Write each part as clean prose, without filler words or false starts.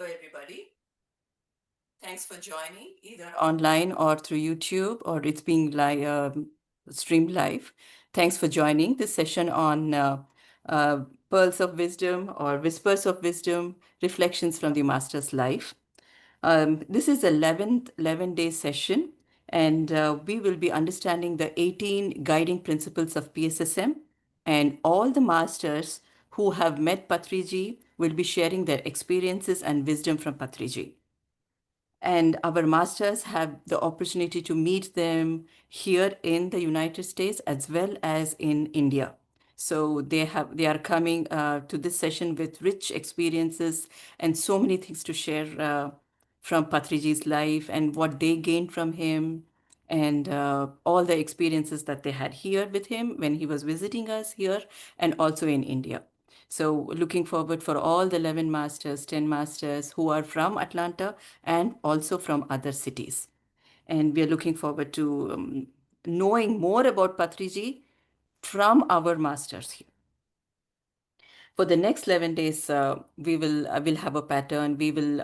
Hello, everybody. Thanks for joining, either online or through YouTube, or it's being streamed live. Thanks for joining this session on Pearls of Wisdom or Whispers of Wisdom, Reflections from the Master's Life. This is the 11-day session, and we will be understanding the 18 guiding principles of PSSM, and all the masters who have met Patriji will be sharing their experiences and wisdom from Patriji. And our masters have the opportunity to meet them here in the United States as well as in India. So they are coming to this session with rich experiences and so many things to share from Patriji's life and what they gained from him, and all the experiences that they had here with him when he was visiting us here and also in India. So looking forward for all the 11 masters, 10 masters who are from Atlanta and also from other cities. And we are looking forward to knowing more about Patriji from our masters here. For the next 11 days, we will have a pattern. We will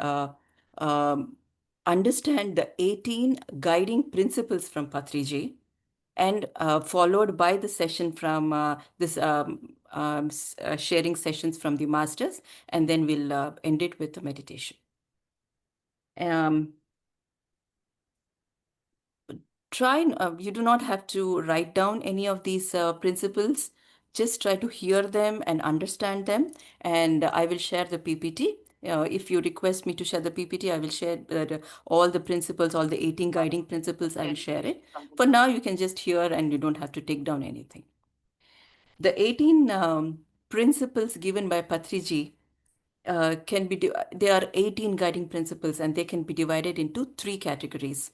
understand the 18 guiding principles from Patriji, and followed by the session from sharing sessions from the masters, and then we'll end it with the meditation. You do not have to write down any of these principles. Just try to hear them and understand them. And I will share the PPT. If you request me to share the PPT, I will share all the principles, all the 18 guiding principles, I will share it. For now, you can just hear and you don't have to take down anything. The 18 principles given by Patriji there are 18 guiding principles, and they can be divided into 3 categories.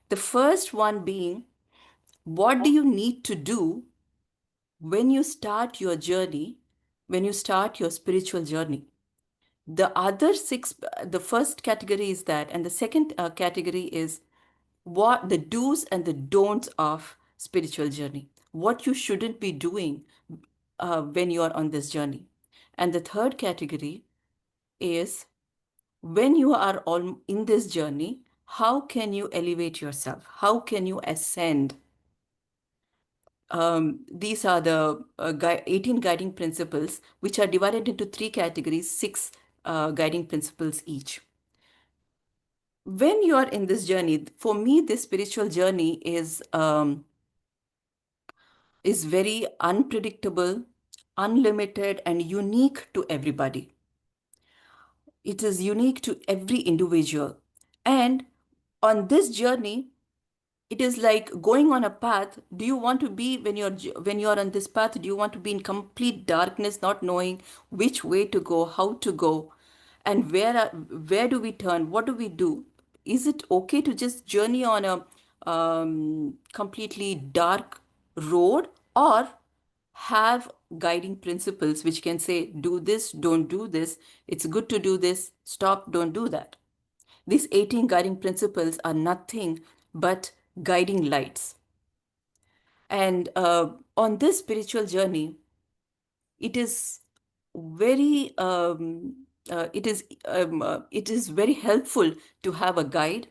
The first one being, what do you need to do when you start your journey, when you start your spiritual journey? The other 6, the first category is that, and the second category is what the do's and the don'ts of spiritual journey, what you shouldn't be doing when you are on this journey. And the third category is, when you are all in this journey, how can you elevate yourself? How can you ascend? These are the 18 guiding principles, which are divided into 3 categories, 6 guiding principles each. When you are in this journey, for me, this spiritual journey is very unpredictable, unlimited, and unique to everybody. It is unique to every individual. And on this journey, it is like going on a path. Do you want to be, when you're on this path, do you want to be in complete darkness, not knowing which way to go, how to go, and where do we turn, what do we do? Is it okay to just journey on a completely dark road, or have guiding principles which can say, do this, don't do this, it's good to do this, stop, don't do that? These 18 guiding principles are nothing but guiding lights. And on this spiritual journey, it is very it is very helpful to have a guide,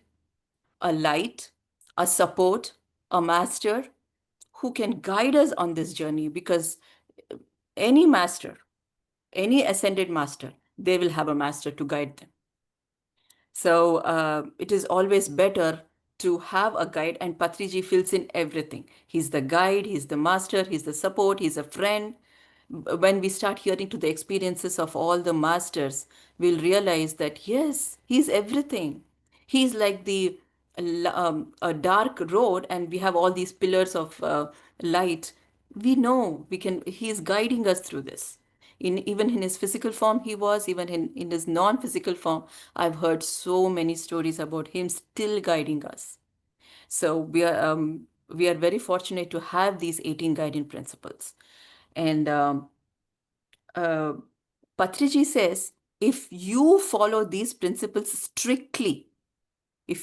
a light, a support, a master who can guide us on this journey. Because any master, any ascended master, they will have a master to guide them. So it is always better to have a guide, and Patriji fills in everything. He's the guide, he's the master, he's the support, he's a friend. When we start hearing to the experiences of all the masters, we'll realize that yes, he's everything. He's like a dark road, and we have all these pillars of light. We know he's guiding us through this. Even in his physical form, he was, even in his non-physical form, I've heard so many stories about him still guiding us. So we are very fortunate to have these 18 guiding principles. And Patriji says, if you follow these principles strictly, you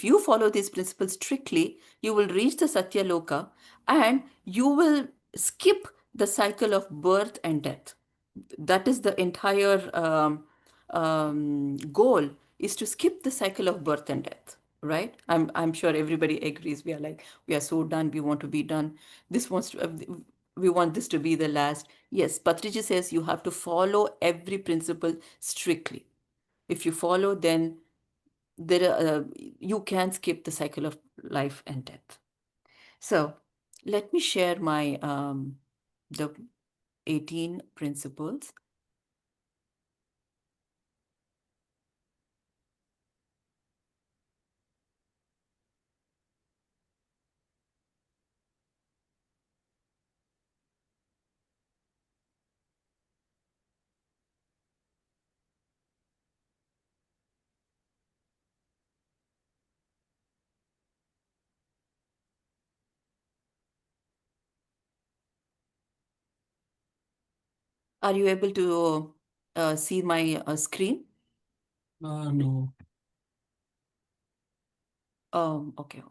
will reach the Satya Loka, and you will skip the cycle of birth and death. That is the entire goal, is to skip the cycle of birth and death, right? I'm sure everybody agrees. We are like, we are so done. We want to be done. This wants to. We want this to be the last. Yes, Patriji says you have to follow every principle strictly. If you follow, then there you can skip the cycle of life and death. So let me share my the 18 principles. Are you able to see my screen? No. Okay.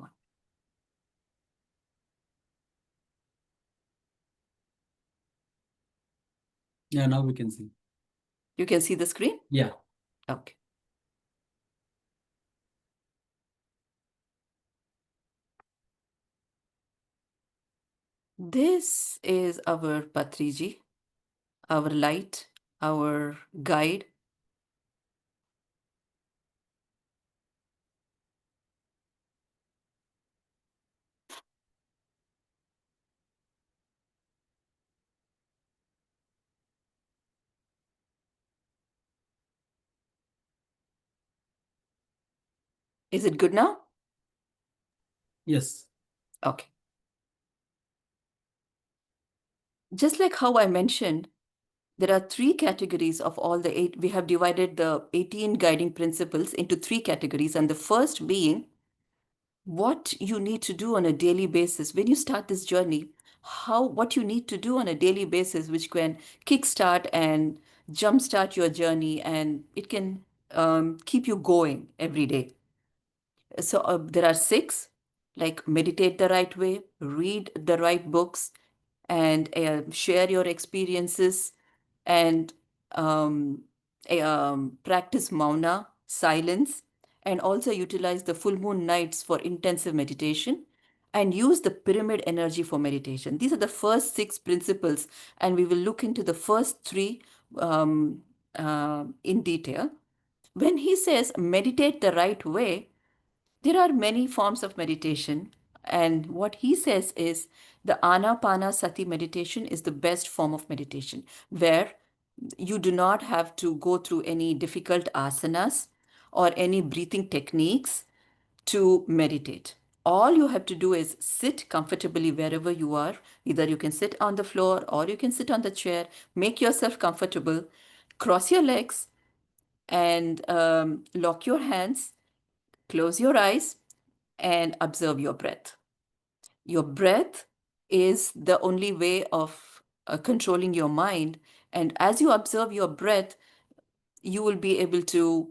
Yeah, now we can see. You can see the screen? Yeah. Okay. This is our Patriji, our light, our guide. Is it good now? Yes. Okay. Just like how I mentioned, there are three categories of all the eight. We have divided the 18 guiding principles into three categories. And the first being what you need to do on a daily basis when you start this journey, what you need to do on a daily basis, which can kickstart and jumpstart your journey, and it can keep you going every day. So there are six, like meditate the right way, read the right books, and share your experiences, and um, practice mauna, silence, and also utilize the full moon nights for intensive meditation, and use the pyramid energy for meditation. These are the first six principles, and we will look into the first three in detail. When he says meditate the right way, there are many forms of meditation. And what he says is the Anapana Sati meditation is the best form of meditation, where you do not have to go through any difficult asanas or any breathing techniques to meditate. All you have to do is sit comfortably wherever you are. Either you can sit on the floor or you can sit on the chair. Make yourself comfortable, cross your legs, and lock your hands, close your eyes, and observe your breath. Your breath is the only way of controlling your mind. And as you observe your breath, you will be able to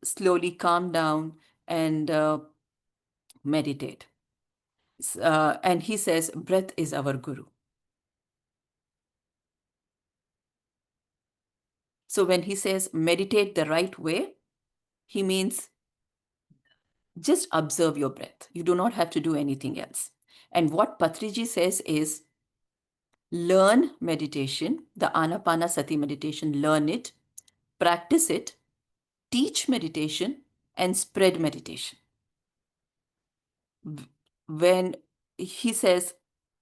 slowly calm down and meditate. And he says, breath is our guru. So when he says meditate the right way, he means just observe your breath. You do not have to do anything else. And what Patriji says is learn meditation, the Anapanasati meditation, learn it, practice it, teach meditation, and spread meditation. When he says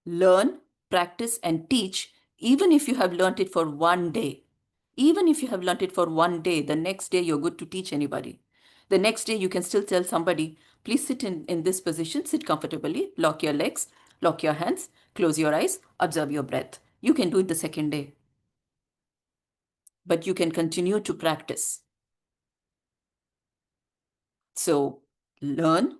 learn, practice, and teach, even if you have learned it for one day, even if you have learned it for one day, the next day you're good to teach anybody. The next day you can still tell somebody, please sit in this position, sit comfortably, lock your legs, lock your hands, close your eyes, observe your breath. You can do it the second day, but you can continue to practice. So learn,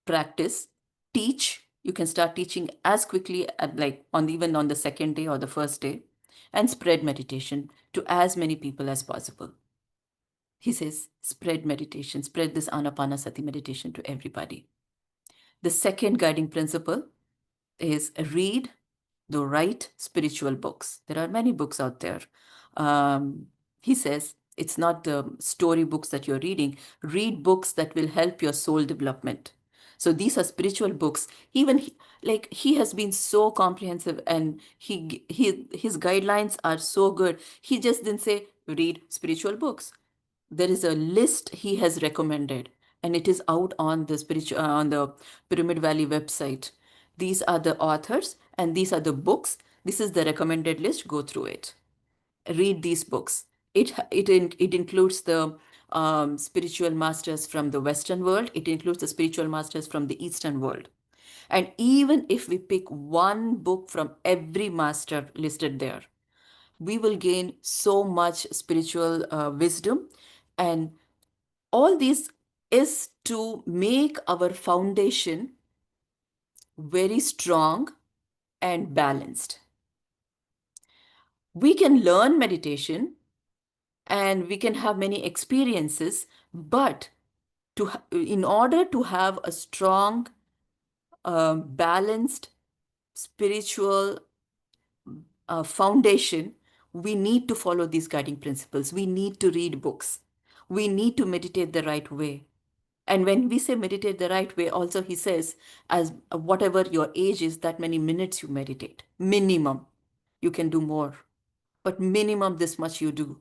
practice, teach. You can start teaching as quickly at like on even on the second day or the first day, and spread meditation to as many people as possible. He says, spread meditation, spread this Anapanasati meditation to everybody. The second guiding principle is read the right spiritual books. There are many books out there. He says, It's not the story books that you're reading. Read books that will help your soul development. So these are spiritual books. Even like he has been so comprehensive, and his guidelines are so good. He just didn't say read spiritual books. There is a list he has recommended, and it is out on the on the Pyramid Valley website. These are the authors and these are the books. This is the recommended list. Go through it, read these books. It includes the spiritual masters from the Western world. It includes the spiritual masters from the Eastern world. And even if we pick one book from every master listed there, we will gain so much spiritual wisdom. And all this is to make our foundation very strong and balanced. We can learn meditation and we can have many experiences, but in order to have a strong, balanced spiritual foundation, we need to follow these guiding principles. We need to read books. We need to meditate the right way. And when we say meditate the right way, also he says, as whatever your age is, that many minutes you meditate. Minimum. You can do more, but minimum this much you do.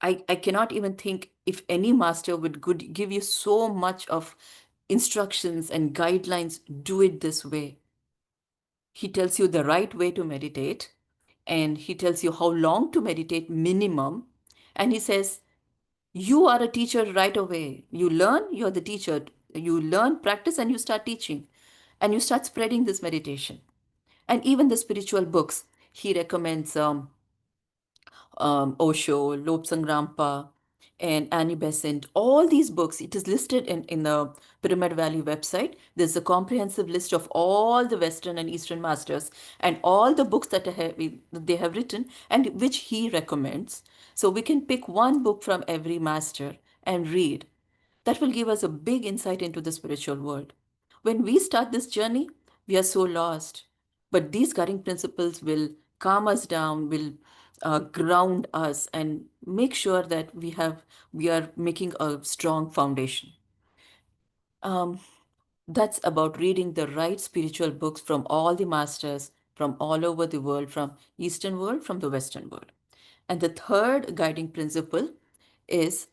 I cannot even think if any master would give you so much of instructions and guidelines. Do it this way. He tells you the right way to meditate, and he tells you how long to meditate minimum. And he says, you are a teacher right away. You learn, you're the teacher. You learn, practice, and you start teaching. And you start spreading this meditation. And even the spiritual books, he recommends Osho, Lobsang Rampa, and Annie Besant. All these books, it is listed in the Pyramid Valley website. There's a comprehensive list of all the Western and Eastern masters and all the books that they have written and which he recommends. So we can pick one book from every master and read. That will give us a big insight into the spiritual world. When we start this journey, we are so lost. But these guiding principles will calm us down, will ground us, and make sure that we are making a strong foundation. Um, that's about reading the right spiritual books from all the masters from all over the world, from Eastern world, from the Western world. And the third guiding principle is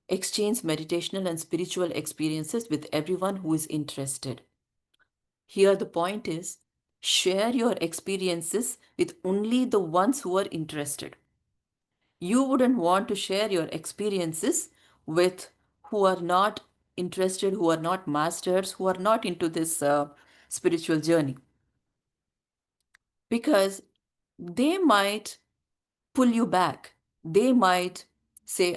exchange meditational and spiritual experiences with everyone who is interested. Here, the point is share your experiences with only the ones who are interested. You wouldn't want to share your experiences with who are not interested, who are not masters, who are not into this spiritual journey, because they might pull you back. They might say,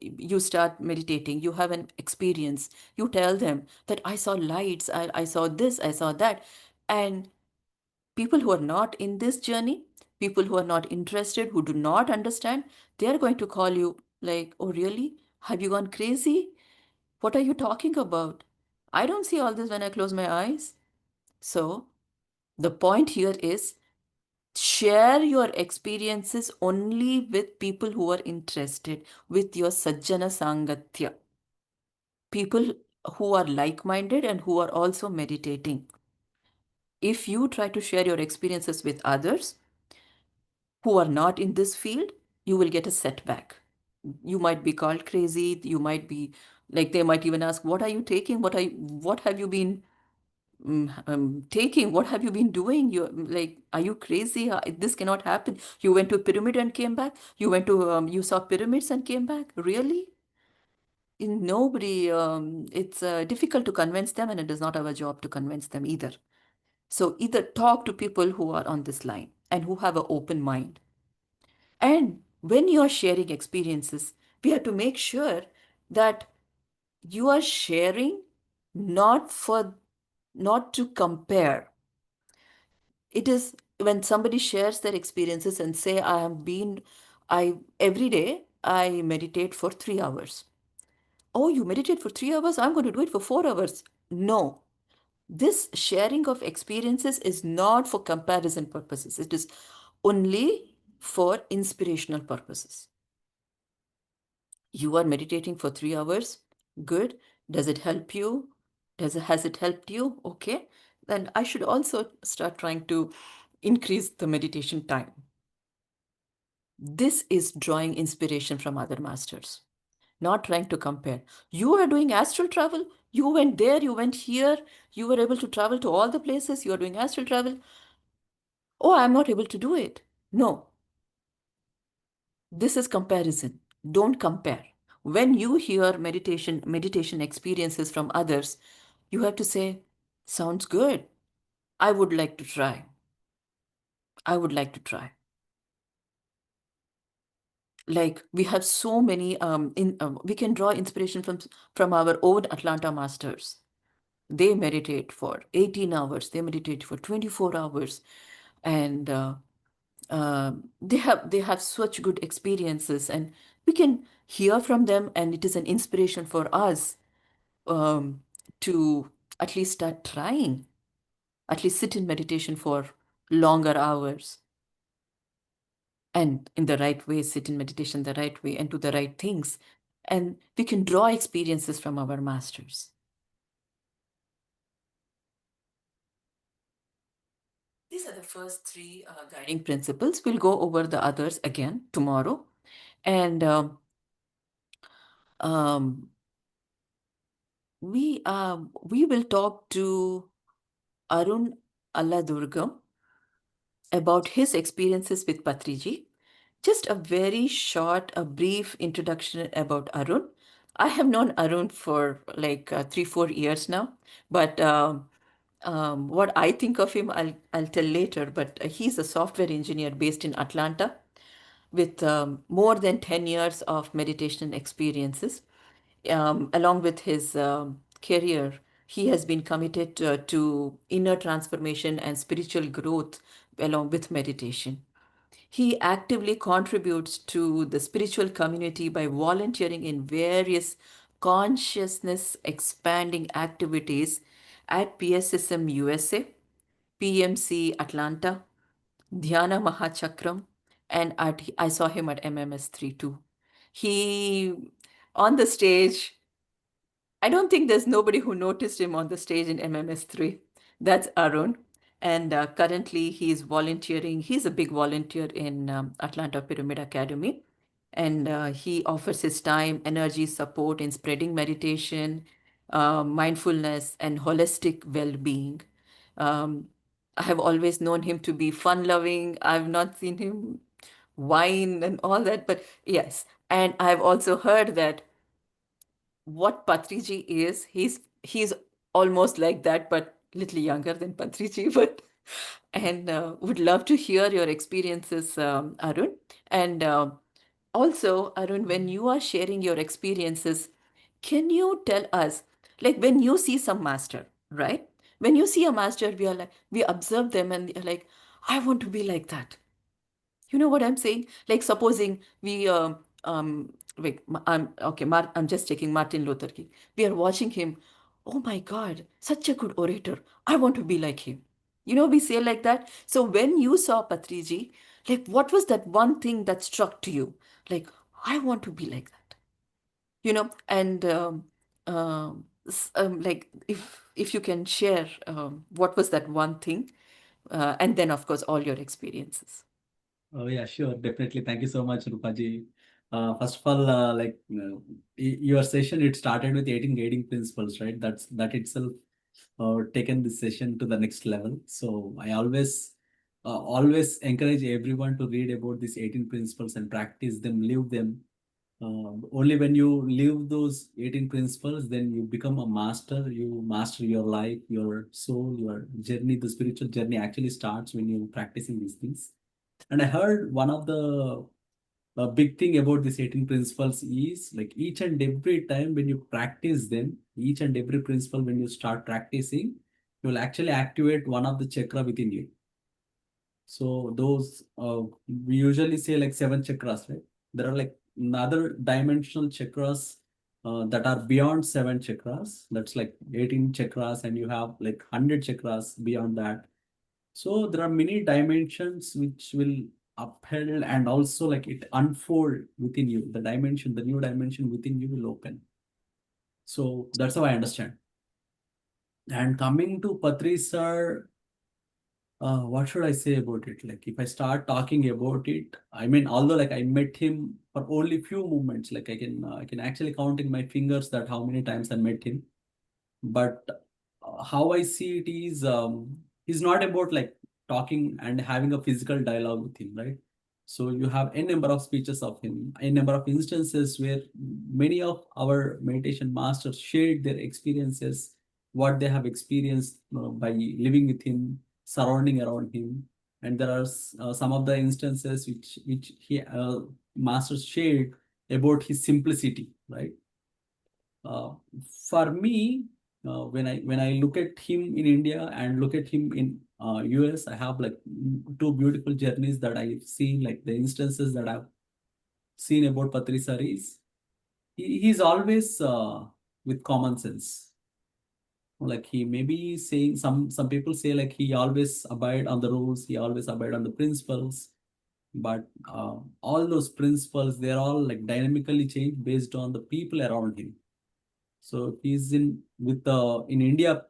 you start meditating, you have an experience, you tell them that I saw lights, I saw this, I saw that. And people who are not in this journey, people who are not interested, who do not understand, they are going to call you like, oh, really? Have you gone crazy? What are you talking about? I don't see all this when I close my eyes. So, the point here is share your experiences only with people who are interested, with your Sajjana Sangatya, people who are like minded and who are also meditating. If you try to share your experiences with others who are not in this field, you will get a setback. You might be called crazy. You might be like, they might even ask, what are you taking? What have you been taking? What have you been doing? You like, are you crazy? This cannot happen. You went to a pyramid and came back. You went to you saw pyramids and came back. Really? Nobody. It's difficult to convince them, and it is not our job to convince them either. So either talk to people who are on this line and who have an open mind. And when you are sharing experiences, we have to make sure that you are sharing not for not to compare. It is when somebody shares their experiences and say, I every day I meditate for 3 hours. Oh, you meditate for 3 hours? I'm going to do it for 4 hours. No, this sharing of experiences is not for comparison purposes. It is only for inspirational purposes. You are meditating for 3 hours. Good. Does it help you? Has it helped you? Okay. Then I should also start trying to increase the meditation time. This is drawing inspiration from other masters, not trying to compare. You are doing astral travel. You went there, you went here, you were able to travel to all the places. You are doing astral travel. Oh, I'm not able to do it. No, this is comparison. Don't compare. When you hear meditation experiences from others, you have to say, sounds good. I would like to try. I would like to try. Like we have so many we can draw inspiration from our own Atlanta masters. They meditate for 18 hours, they meditate for 24 hours, and they have such good experiences, and we can hear from them, and it is an inspiration for us um, to at least start trying, at least sit in meditation for longer hours, and in the right way, sit in meditation the right way and do the right things. And we can draw experiences from our masters. These are the first three guiding principles. We'll go over the others again tomorrow. And um, we will talk to Arun Alladurgam about his experiences with Patriji. Just a very short, a brief introduction about Arun. I have known Arun for like 3, 4 years now, but what I think of him, I'll tell later. But he's a software engineer based in Atlanta with more than 10 years of meditation experiences. Along with his career, he has been committed to inner transformation and spiritual growth along with meditation. He actively contributes to the spiritual community by volunteering in various consciousness expanding activities at PSSM USA, PMC Atlanta, Dhyana Mahachakram, and I saw him at MMS3 too. He, on the stage, I don't think there's nobody who noticed him on the stage in MMS3. That's Arun. And currently, he's volunteering. He's a big volunteer in Atlanta Pyramid Academy. And he offers his time, energy, support in spreading meditation, mindfulness, and holistic well being. Um, I have always known him to be fun loving. I've not seen him whine and all that, but yes. And I've also heard that what Patriji is. He's almost like that, but little younger than Patriji. But and would love to hear your experiences, Arun. And also, Arun, when you are sharing your experiences, can you tell us, like when you see some master, right? When you see a master, we observe them and they're like, I want to be like that. You know what I'm saying? Like supposing we wait, I'm just taking Martin Luther King. We are watching him. Oh my God, such a good orator. I want to be like him. You know, we say like that. So when you saw Patriji, like what was that one thing that struck to you? Like, I want to be like that. You know, and like if you can share what was that one thing, and then of course all your experiences. Oh yeah, sure, definitely. Thank you so much, Rupaji. First of all, your session, it started with 18 guiding principles, right? That itself taken this session to the next level. So I always encourage everyone to read about these 18 principles and practice them, live them. Only when you live those 18 principles, then you become a master. You master your life, your soul, your journey. The spiritual journey actually starts when you're practicing these things. And I heard one of the big thing about these 18 principles is like each and every time when you practice them, each and every principle when you start practicing, you will actually activate one of the chakra within you. So those we usually say like 7 chakras, right? There are like another dimensional chakras that are beyond 7 chakras. That's like 18 chakras, and you have like 100 chakras beyond that. So there are many dimensions which will upheld, and also like it unfold within you. The dimension, the new dimension within you will open. So that's how I understand. And coming to Patri sir, what should I say about it? Like if I start talking about it, I mean, although like I met him for only few moments, like I can actually count in my fingers that how many times I met him. But how I see it is, he's not about like talking and having a physical dialogue with him, right? So you have a number of speeches of him, a number of instances where many of our meditation masters shared their experiences, what they have experienced by living with him, surrounding around him. And there are some of the instances which he masters shared about his simplicity, right? Uh, for me, when I look at him in India and look at him in US, I have like two beautiful journeys that I've seen, like the instances that I've seen about Patri Sir is he's always with common sense. Like he may be saying some people say like he always abide on the rules, he always abide on the principles, but all those principles they're all like dynamically changed based on the people around him. So he's in with in India,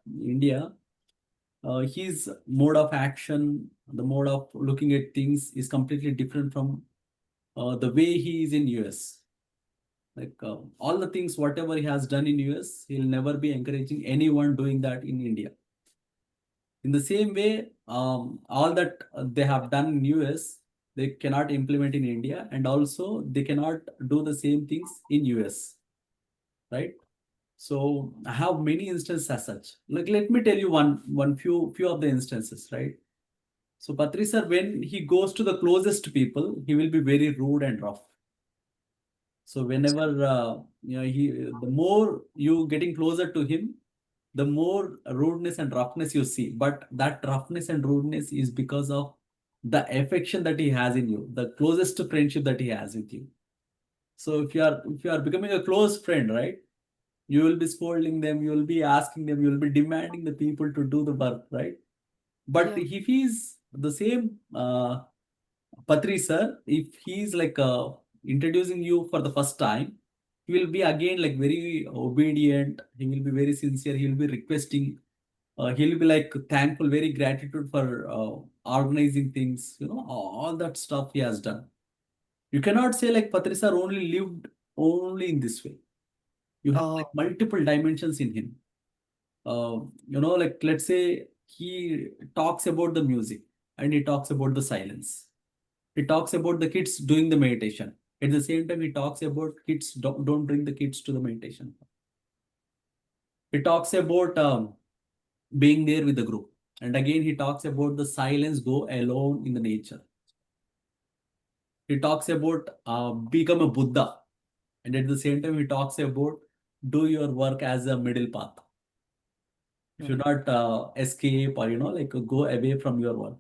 his mode of action, the mode of looking at things is completely different from the way he is in US. Like all the things, whatever he has done in US, he'll never be encouraging anyone doing that in India. In the same way, all that they have done in US, they cannot implement in India, and also they cannot do the same things in US, right? So I have many instances as such. Like let me tell you one few of the instances, right? So Patri sir, when he goes to the closest people, he will be very rude and rough. So whenever the more you getting closer to him, the more rudeness and roughness you see. But that roughness and rudeness is because of the affection that he has in you, the closest friendship that he has with you. So if you are becoming a close friend, right? You will be scolding them, you will be asking them, you will be demanding the people to do the work, right? But Yeah. if he's the same Patri sir, if he's like introducing you for the first time, he will be again like very obedient, he will be very sincere, he will be requesting, he'll be like thankful, very gratitude for organizing things, all that stuff he has done. You cannot say like Patri sir only lived only in this way. You have like Oh, multiple dimensions in him. Like let's say he talks about the music and he talks about the silence. He talks about the kids doing the meditation. At the same time, he talks about kids don't bring the kids to the meditation. He talks about being there with the group. And again, he talks about the silence, go alone in the nature. He talks about become a Buddha. And at the same time, he talks about do your work as a middle path. You should right. not escape or like go away from your work.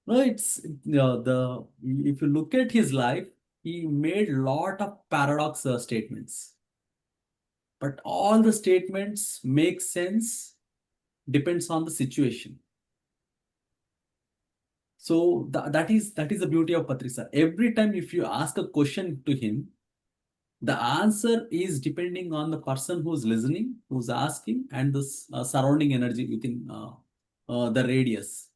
No, it's the if you look at his life, he made lot of paradox statements, but all the statements make sense depends on the situation. So that is the beauty of Patrisa. Every time if you ask a question to him, the answer is depending on the person who's listening, who's asking, and the surrounding energy within the radius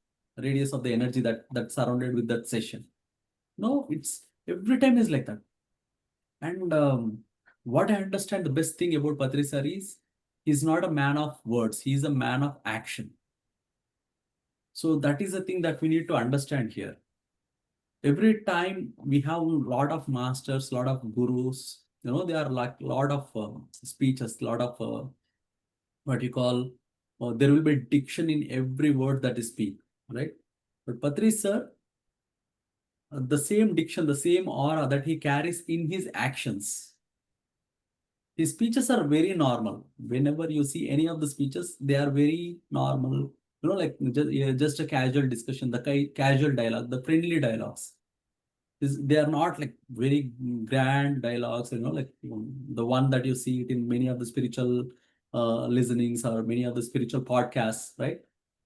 of the energy that surrounded with that session. No, it's every time is like that. And what I understand the best thing about Patri sir is he's not a man of words, he's a man of action. So that is the thing that we need to understand here. Every time we have a lot of masters, lot of gurus, they are like lot of speeches, lot of what you call, there will be diction in every word that is speak, right? But Patri sir, the same diction, the same aura that he carries in his actions. His speeches are very normal. Whenever you see any of the speeches, they are very normal. Like just a casual discussion, the casual dialogue, the friendly dialogues. They are not like very grand dialogues, like the one that you see it in many of the spiritual listenings or many of the spiritual podcasts, right?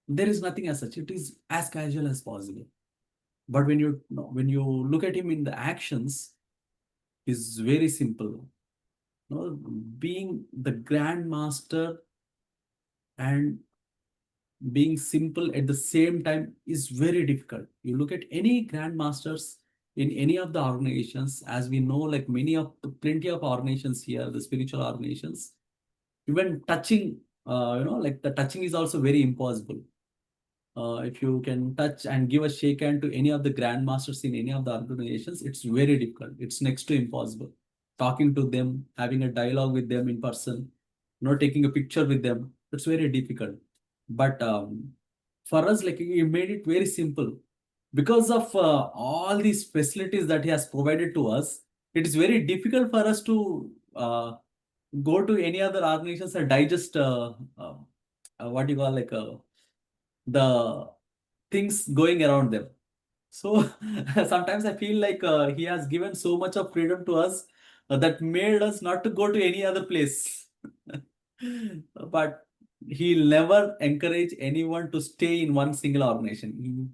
There is nothing as such. It is as casual as possible. But when you look at him in the actions, is very simple. Being the grandmaster and being simple at the same time is very difficult. You look at any grandmasters in any of the organizations, as we know, like plenty of organizations here, the spiritual organizations, even touching, like the touching is also very impossible. If you can touch and give a shake hand to any of the grandmasters in any of the organizations, it's very difficult. It's next to impossible. Talking to them, having a dialogue with them in person, taking a picture with them, it's very difficult. But for us, like he made it very simple. Because of all these facilities that he has provided to us, it is very difficult for us to go to any other organizations and digest what you call like the things going around them. So sometimes I feel like he has given so much of freedom to us that made us not to go to any other place. But he'll never encourage anyone to stay in one single organization.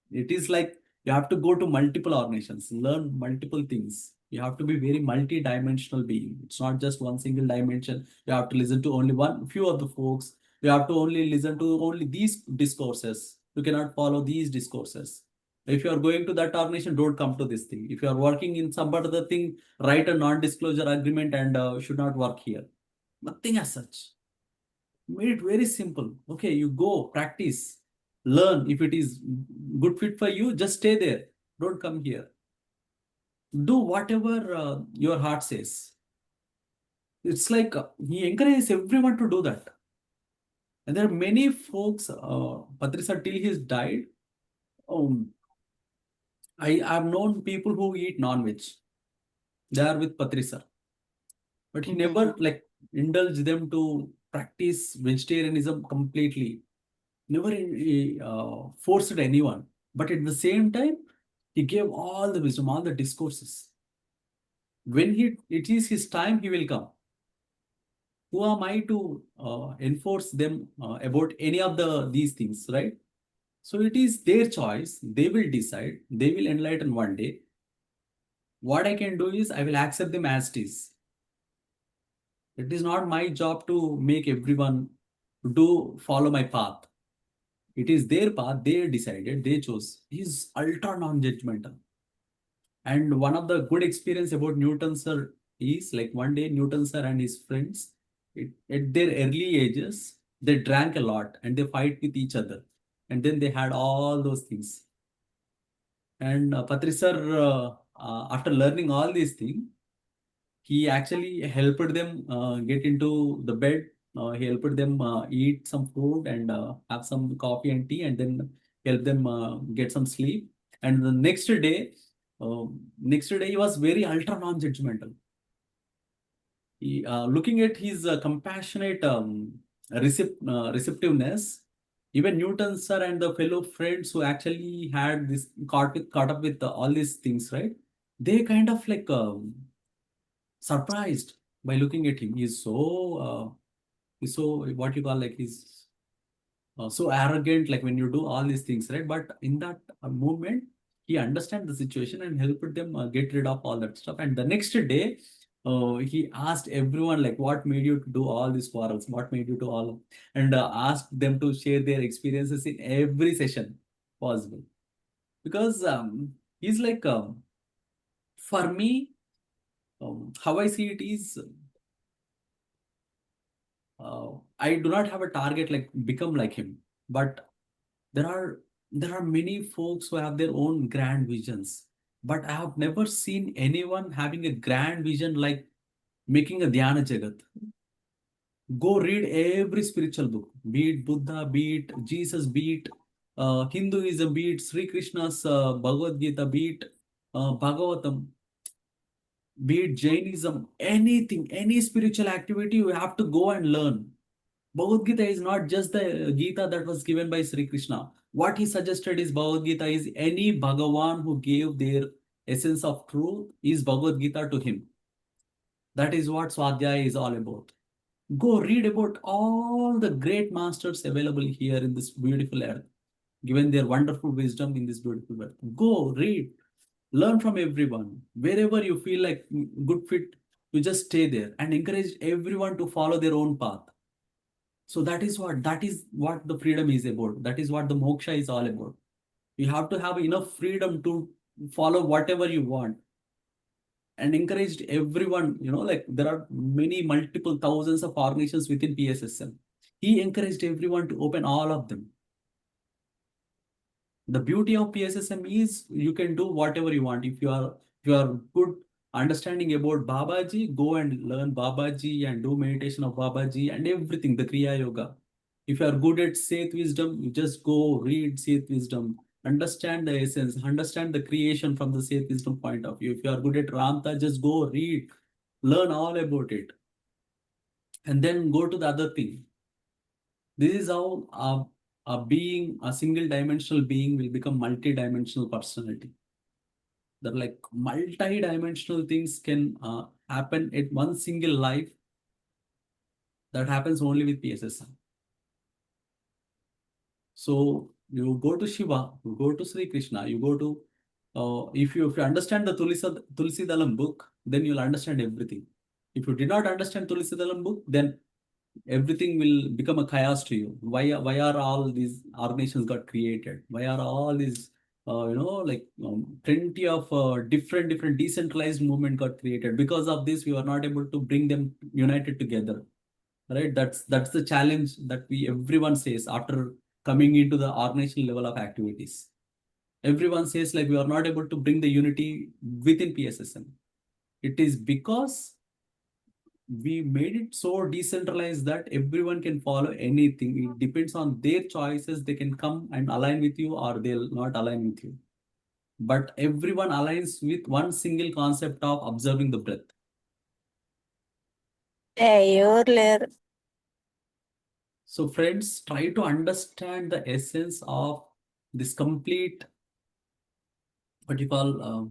It is like you have to go to multiple organizations, learn multiple things. You have to be very multi-dimensional being. It's not just one single dimension. You have to listen to only one few of the folks. You have to only listen to only these discourses. You cannot follow these discourses. If you are going to that organization, don't come to this thing. If you are working in some other thing, write a non-disclosure agreement and should not work here. Nothing as such. Made it very simple. Okay, you go practice, learn. If it is good fit for you, just stay there. Don't come here. Do whatever your heart says. It's like he encourages everyone to do that. And there are many folks, Patrisa till he's died. Um, I have known people who eat non-veg. They are with Patrisa, but he never like indulged them to practice vegetarianism completely. Never forced anyone, but at the same time, he gave all the wisdom, all the discourses. When it is his time, he will come. Who am I to enforce them about any of these things, right? So it is their choice. They will decide. They will enlighten one day. What I can do is I will accept them as it is. It is not my job to make everyone do follow my path. It is their path. They decided. They chose. He's ultra non-judgmental. And one of the good experience about Newton sir is like one day Newton sir and his friends, at their early ages, they drank a lot and they fight with each other. And then they had all those things. And Patri sir, after learning all these things, he actually helped them get into the bed. He helped them eat some food and have some coffee and tea, and then help them get some sleep. And the next day he was very ultra non-judgmental. Looking at his compassionate receptiveness, even Newton sir and the fellow friends who actually had this caught up with all these things, right? They kind of like surprised by looking at him. He's so what you call like he's so arrogant, like when you do all these things, right? But in that moment, he understand the situation and helped them get rid of all that stuff. And the next day, he asked everyone like, "What made you to do all these quarrels? What made you to all?" And asked them to share their experiences in every session possible. Because he's like, for me, how I see it is, I do not have a target like become like him, but there are there are many folks who have their own grand visions, but I have never seen anyone having a grand vision like making a dhyana jagat. Go read every spiritual book, be it Buddha, be it Jesus, be it Hinduism, be it Sri Krishna's Bhagavad Gita, be it Bhagavatam, be it Jainism, anything, any spiritual activity, you have to go and learn. Bhagavad Gita is not just the Gita that was given by Sri Krishna. What he suggested is Bhagavad Gita is any Bhagavan who gave their essence of truth is Bhagavad Gita to him. That is what Swadhyaya is all about. Go read about all the great masters available here in this beautiful earth. given their wonderful wisdom in this beautiful world. Go read, learn from everyone. Wherever you feel like good fit, you just stay there and encourage everyone to follow their own path. So that is what the freedom is about. That is what the moksha is all about. You have to have enough freedom to follow whatever you want, and encouraged everyone. Like there are many multiple thousands of organizations within PSSM. He encouraged everyone to open all of them. The beauty of PSSM is you can do whatever you want. If you are good understanding about Babaji, go and learn Babaji and do meditation of Babaji and everything, the Kriya Yoga. If you are good at Seth wisdom, you just go read Seth wisdom, understand the essence, understand the creation from the Seth wisdom point of view. If you are good at Ramta, just go read, learn all about it, and then go to the other thing. This is how a single dimensional being will become multi-dimensional personality. That like multi-dimensional things can happen at one single life. That happens only with PSSM. So you go to Shiva, you go to Sri Krishna, you go to if you understand the Tulsi Dalam book, then you'll understand everything. If you did not understand Tulsi Dalam book, then everything will become a chaos to you. Why are all these organizations got created? Why are all these plenty of different decentralized movement got created? Because of this, we were not able to bring them united together. Right? That's the challenge that we everyone says after coming into the organizational level of activities. Everyone says like we are not able to bring the unity within PSSM. It is because we made it so decentralized that everyone can follow anything. It depends on their choices. They can come and align with you or they'll not align with you. But everyone aligns with one single concept of observing the breath. So friends, try to understand the essence of this complete, what you call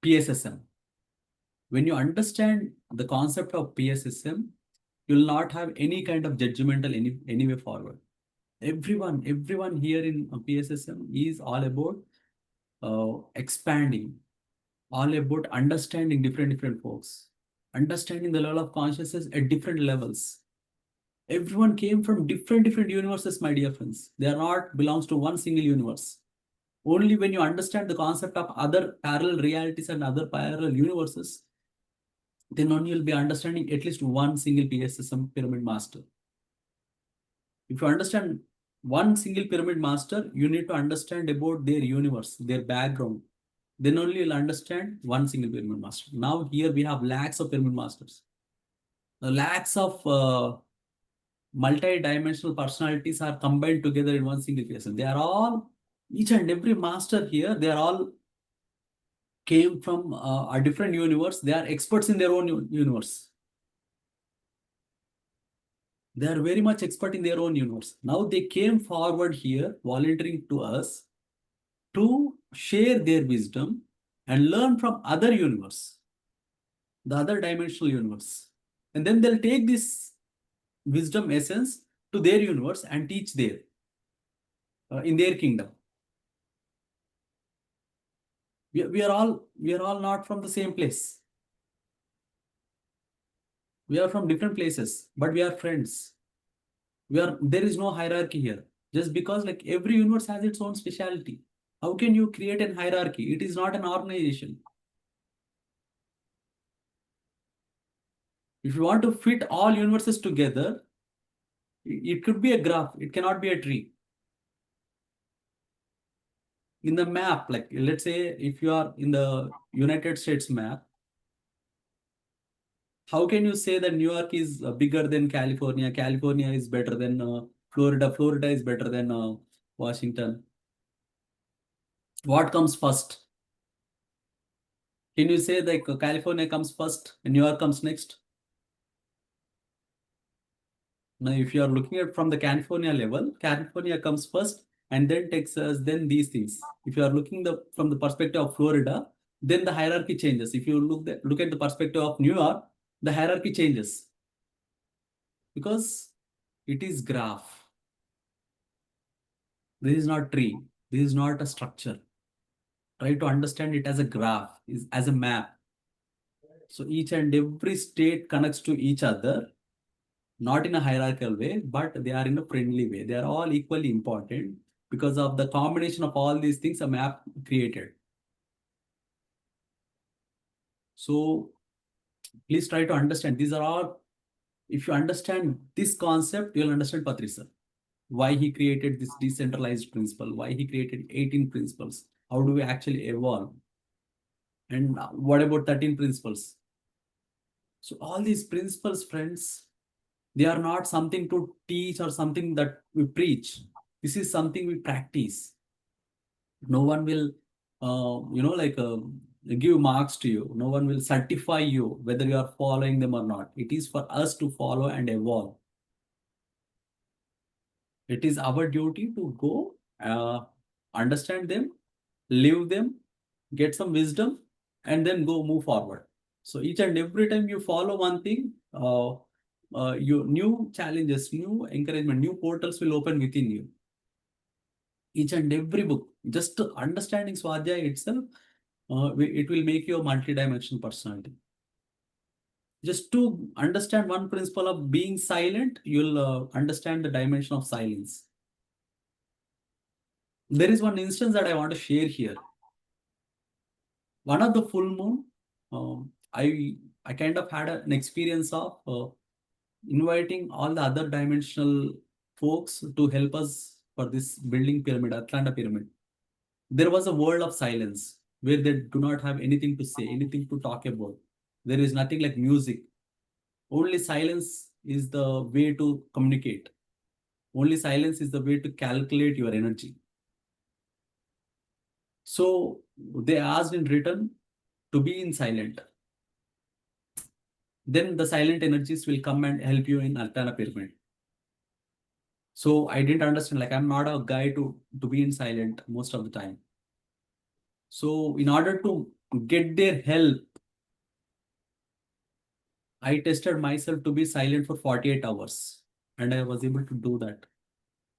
PSSM. When you understand the concept of PSSM, you'll not have any kind of judgmental any way forward. Everyone here in PSSM is all about expanding, all about understanding different folks, understanding the level of consciousness at different levels. Everyone came from different universes, my dear friends. They are not belongs to one single universe. Only when you understand the concept of other parallel realities and other parallel universes, then only you'll be understanding at least one single PSSM pyramid master. If you understand one single pyramid master, you need to understand about their universe, their background. Then only you'll understand one single pyramid master. Now here we have lakhs of pyramid masters. Lakhs of multi-dimensional personalities are combined together in one single person. They are all, each and every master here, they are all came from a different universe. They are experts in their own universe. They are very much expert in their own universe. Now they came forward here, volunteering to us to share their wisdom and learn from other universe, the other dimensional universe. And then they'll take this wisdom essence to their universe and teach there in their kingdom. We are all not from the same place. We are from different places, but we are friends. There is no hierarchy here. Just because like every universe has its own specialty. How can you create an hierarchy? It is not an organization. If you want to fit all universes together, it could be a graph. It cannot be a tree. In the map, like let's say if you are in the United States map, how can you say that New York is bigger than California? California is better than Florida. Florida is better than Washington. What comes first? Can you say like California comes first and New York comes next? Now, if you are looking at from the California level, California comes first and then Texas, then these things. If you are looking from the perspective of Florida, then the hierarchy changes. If you look at the perspective of New York, the hierarchy changes because it is graph. This is not tree. This is not a structure. Try to understand it as a graph, is as a map. So each and every state connects to each other, not in a hierarchical way, but they are in a friendly way. They are all equally important because of the combination of all these things, a map created. So please try to understand. These are all, if you understand this concept, you'll understand Patrisa. Why he created this decentralized principle, why he created 18 principles, how do we actually evolve, and what about 13 principles. So all these principles, friends, they are not something to teach or something that we preach. This is something we practice. No one will, give marks to you. No one will certify you whether you are following them or not. It is for us to follow and evolve. It is our duty to go, understand them, live them, get some wisdom, and then go move forward. So each and every time you follow one thing, you new challenges, new encouragement, new portals will open within you. Each and every book, just understanding Swadhyaya itself, it will make you a multidimensional personality. Just to understand one principle of being silent, you'll understand the dimension of silence. There is one instance that I want to share here. One of the full moon, I kind of had an experience of inviting all the other dimensional folks to help us for this building pyramid, Atlanta pyramid. There was a world of silence where they do not have anything to say, anything to talk about. There is nothing like music. Only silence is the way to communicate. Only silence is the way to calculate your energy. So they asked in return to be in silent. Then the silent energies will come and help you in Altana pyramid. So I didn't understand, like I'm not a guy to be in silent most of the time. So in order to get their help, I tested myself to be silent for 48 hours. And I was able to do that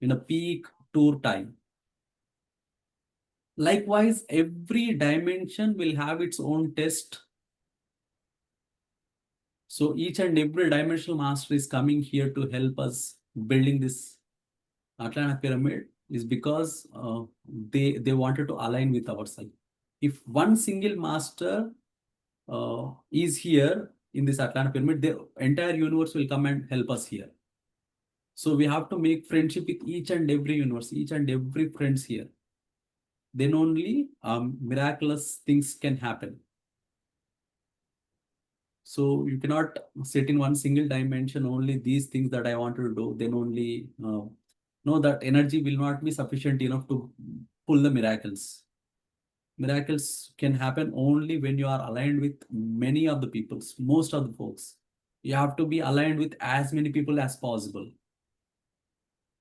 in a peak tour time. Likewise, every dimension will have its own test. So each and every dimensional master is coming here to help us building this Atlanta pyramid is because they wanted to align with ourselves. If one single master is here in this Atlanta pyramid, the entire universe will come and help us here. So we have to make friendship with each and every universe, each and every friends here. Then only miraculous things can happen. So you cannot sit in one single dimension, only these things that I want to do, then only know that energy will not be sufficient enough to pull the miracles. Miracles can happen only when you are aligned with many of the peoples, most of the folks. You have to be aligned with as many people as possible,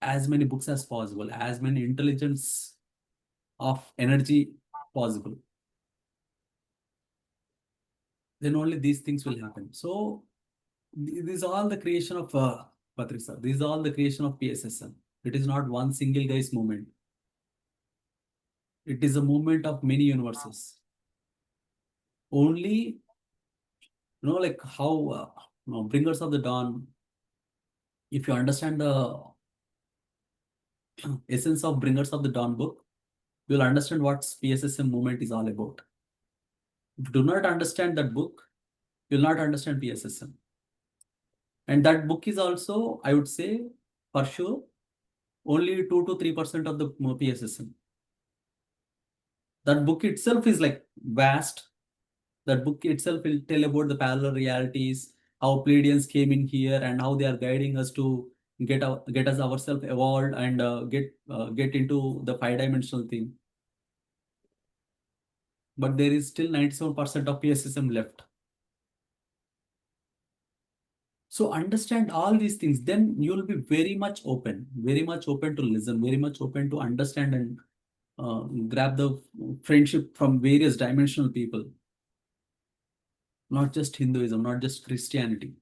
as many books as possible, as many intelligence of energy possible. Then only these things will happen. So this is all the creation of Patrisa. This is all the creation of PSSM. It is not one single guy's movement. It is a movement of many universes. Only, like how bringers of the dawn, if you understand the essence of bringers of the dawn book, you'll understand what PSSM movement is all about. If you do not understand that book, you'll not understand PSSM. And that book is also, I would say, for sure, only 2 to 3% of the PSSM. That book itself is like vast. That book itself will tell about the parallel realities, how Pleiadians came in here, and how they are guiding us to get us ourselves evolved and get into the 5-dimensional thing. But there is still 97% of PSSM left. So understand all these things, then you will be very much open to listen, very much open to understand and grab the friendship from various dimensional people. Not just Hinduism, not just Christianity.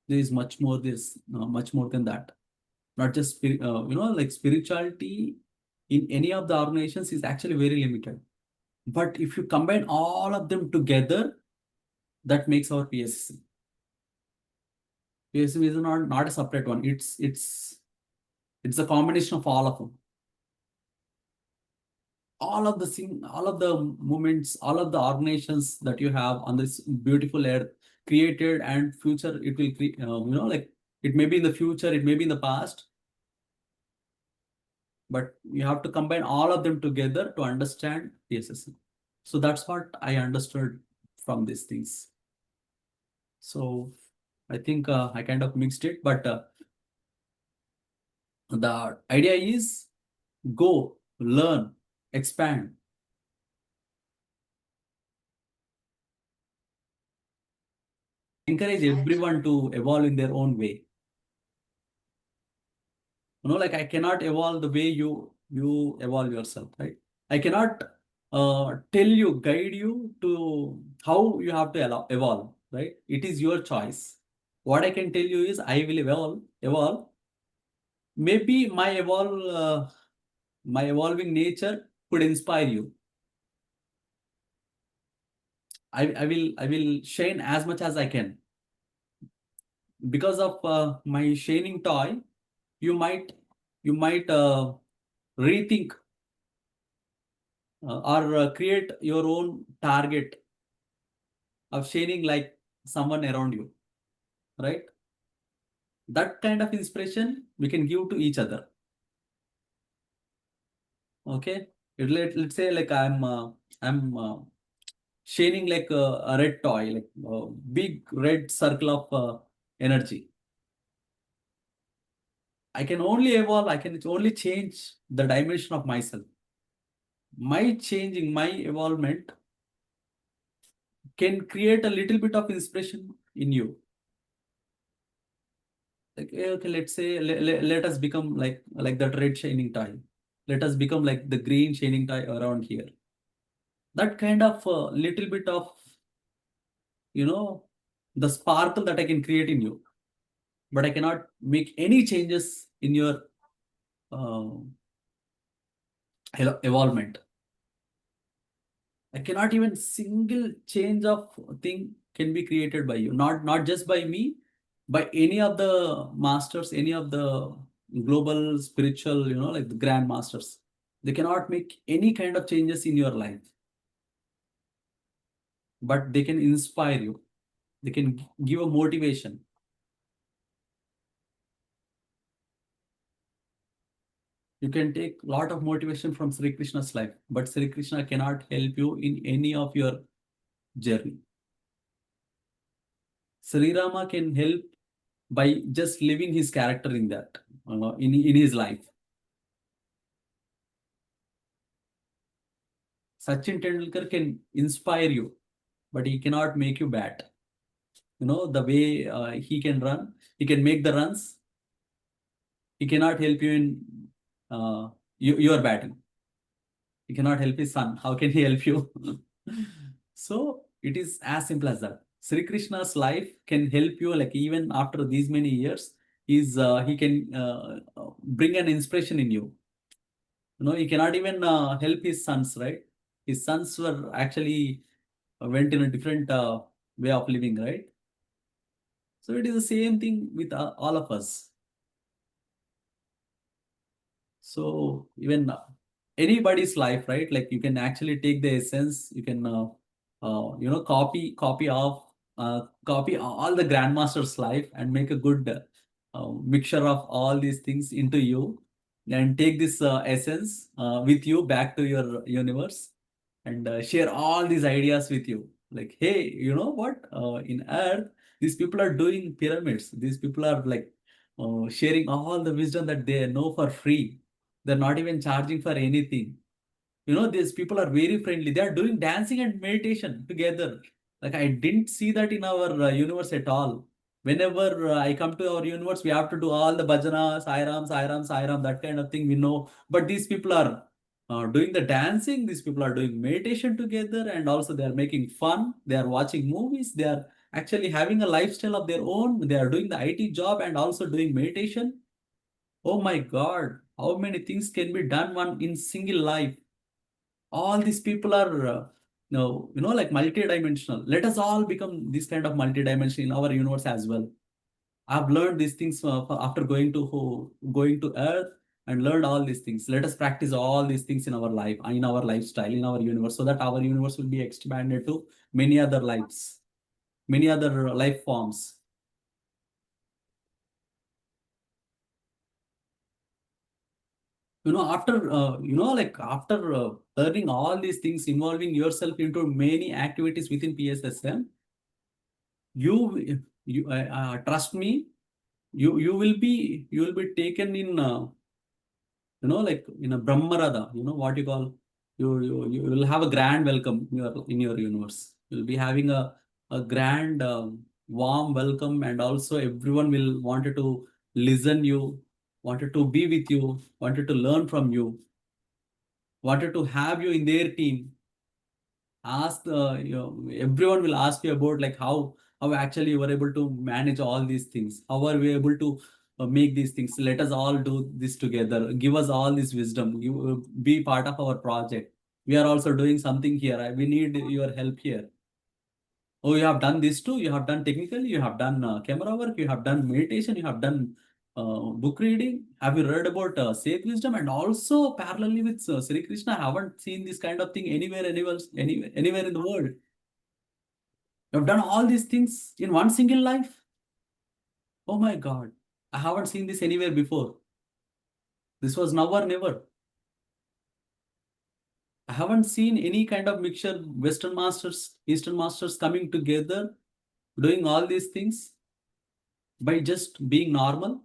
There is much more. There's much more than that. Not just like spirituality in any of the organizations is actually very limited. But if you combine all of them together, that makes our PSSM. PSSM is not a separate one. It's a combination of all of them. All of the movements, all of the organizations that you have on this beautiful earth created and future, it will create, like it may be in the future, it may be in the past, but you have to combine all of them together to understand PSSM. So that's what I understood from these things. So I think I kind of mixed it, but the idea is go, learn, expand. Encourage everyone to evolve in their own way. Like I cannot evolve the way you evolve yourself, right? I cannot tell you, guide you to how you have to evolve, right? It is your choice. What I can tell you is I will evolve. Maybe my evolving nature could inspire you. I will shine as much as I can. Because of my shining toy, you might rethink or create your own target of shining like someone around you, right? That kind of inspiration we can give to each other. Okay, let's say like I'm shining like a red toy, like a big red circle of energy. I can only evolve, I can only change the dimension of myself. My changing, my evolvement can create a little bit of inspiration in you. Like, okay, let's say let us become like that red shining toy. Let us become like the green shining toy around here. That kind of little bit of, you know, the sparkle that I can create in you. But I cannot make any changes in your uh, evolvement. I cannot even single change of thing can be created by you. Not just by me, by any of the masters, any of the global spiritual, like the grand masters. They cannot make any kind of changes in your life, but they can inspire you. They can give a motivation. You can take a lot of motivation from Sri Krishna's life, but Sri Krishna cannot help you in any of your journey. Sri Rama can help by just living his character in that, in his life. Sachin Tendulkar can inspire you, but he cannot make you bat. The way he can run, he can make the runs. He cannot help you in your batting. He cannot help his son. How can he help you? So it is as simple as that. Sri Krishna's life can help you, like even after these many years, he can bring an inspiration in you. He cannot even help his sons, right? His sons were actually went in a different way of living, right? So it is the same thing with all of us. So even anybody's life, right? Like you can actually take the essence, you can copy all the grandmaster's life and make a good mixture of all these things into you, and take this essence with you back to your universe, and share all these ideas with you. Like, hey, you know what? In Earth, these people are doing pyramids. These people are like sharing all the wisdom that they know for free. They're not even charging for anything. These people are very friendly. They are doing dancing and meditation together. Like I didn't see that in our universe at all. Whenever I come to our universe, we have to do all the bhajana, Sairam, Sairam, Sairam, that kind of thing we know. But these people are doing the dancing. These people are doing meditation together, and also they are making fun. They are watching movies. They are actually having a lifestyle of their own. They are doing the IT job and also doing meditation. Oh my God. how many things can be done one in single life. All these people are no, like multidimensional. Let us all become this kind of multidimensional in our universe as well. I've learned these things after going to Earth and learned all these things. Let us practice all these things in our life, in our lifestyle, in our universe, so that our universe will be expanded to many other lives, many other life forms. After like after learning all these things, involving yourself into many activities within PSSM, you trust me, you will be taken in. Like in a Brahmarada, what you call, you will have a grand welcome in your universe. You'll be having a grand warm welcome, and also everyone will wanted to listen you, wanted to be with you, wanted to learn from you, wanted to have you in their team. Everyone will ask you about like how actually you were able to manage all these things. How are we able to make these things? Let us all do this together. Give us all this wisdom. You be part of our project. We are also doing something here. We need your help here. Oh, you have done this too. You have done technical. You have done camera work. You have done meditation. You have done book reading. Have you read about safe wisdom? And also parallelly with Sri Krishna, I haven't seen this kind of thing anywhere in the world. You have done all these things in one single life. Oh my God, I haven't seen this anywhere before. This was now or never. I haven't seen any kind of mixture, Western masters, Eastern masters coming together, doing all these things by just being normal,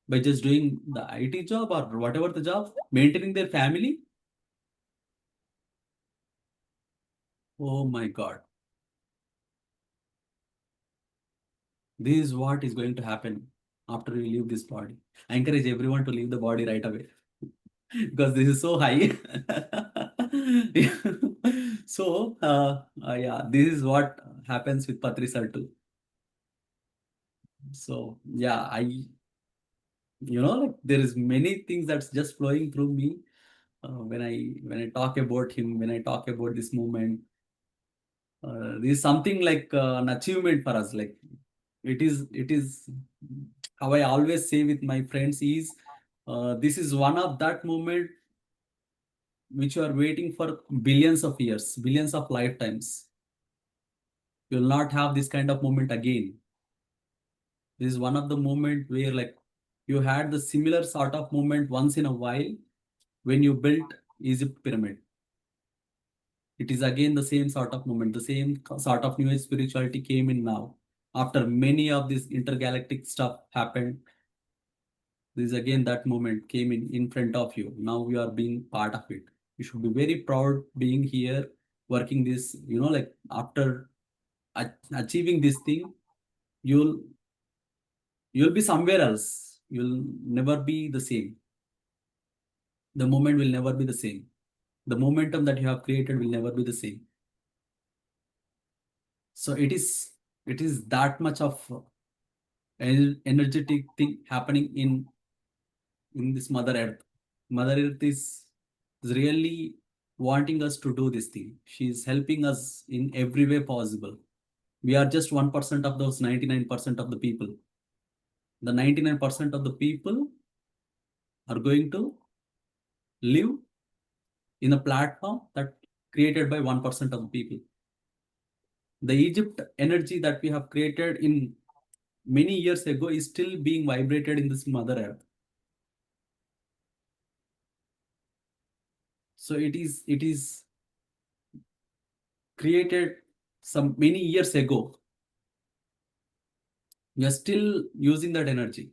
by just doing the IT job or whatever the job, maintaining their family. Oh my God. This is what is going to happen after you leave this body. I encourage everyone to leave the body right away because this is so high. So, yeah, this is what happens with Patri sir too. So, yeah, like there is many things that's just flowing through me when I talk about him, when I talk about this movement. This is something like an achievement for us. Like it is how I always say with my friends is this is one of that moment which you are waiting for billions of years, billions of lifetimes. You will not have this kind of moment again. This is one of the moment where like you had the similar sort of moment once in a while when you built Egypt pyramid. It is again the same sort of moment, the same sort of new age spirituality came in now. After many of this intergalactic stuff happened, this is again that moment came in front of you. Now you are being part of it. You should be very proud being here, working this, like after achieving this thing, you'll you'll be somewhere else. You'll never be the same. The moment will never be the same. The momentum that you have created will never be the same. So it is that much of energetic thing happening in this Mother Earth. Mother Earth is really wanting us to do this thing. She is helping us in every way possible. We are just 1% of those 99% of the people. The 99% of the people are going to live in a platform that created by 1% of the people. The Egypt energy that we have created in many years ago is still being vibrated in this Mother Earth. So it is created some many years ago. We are still using that energy.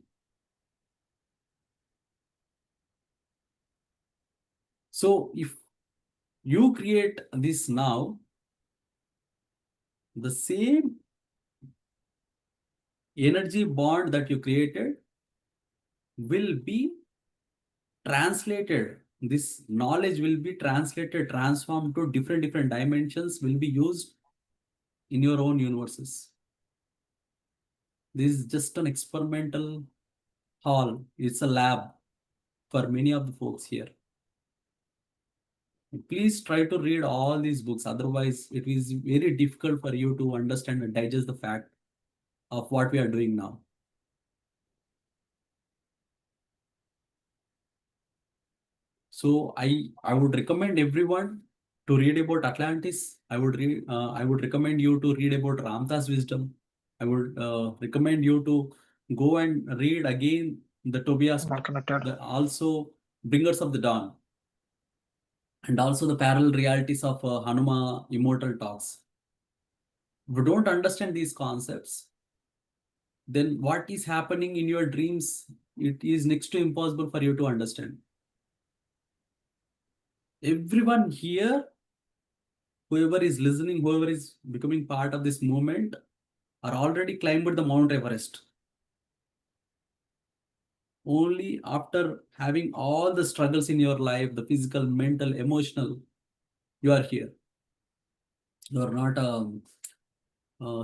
So if you create this now, the same energy bond that you created will be translated. This knowledge will be translated, transformed to different dimensions, will be used in your own universes. This is just an experimental hall. It's a lab. for many of the folks here. Please try to read all these books. Otherwise, it is very difficult for you to understand and digest the fact of what we are doing now. So I would recommend everyone to read about Atlantis. I would recommend you to read about Ramtha's wisdom. I would recommend you to go and read again the Tobias, also Bringers of the Dawn, and also the parallel realities of Hanuma Immortal Talks. If you don't understand these concepts, then what is happening in your dreams, it is next to impossible for you to understand. Everyone here, whoever is listening, whoever is becoming part of this movement, are already climbed the Mount Everest. Only after having all the struggles in your life, the physical, mental, emotional, you are here. You are not a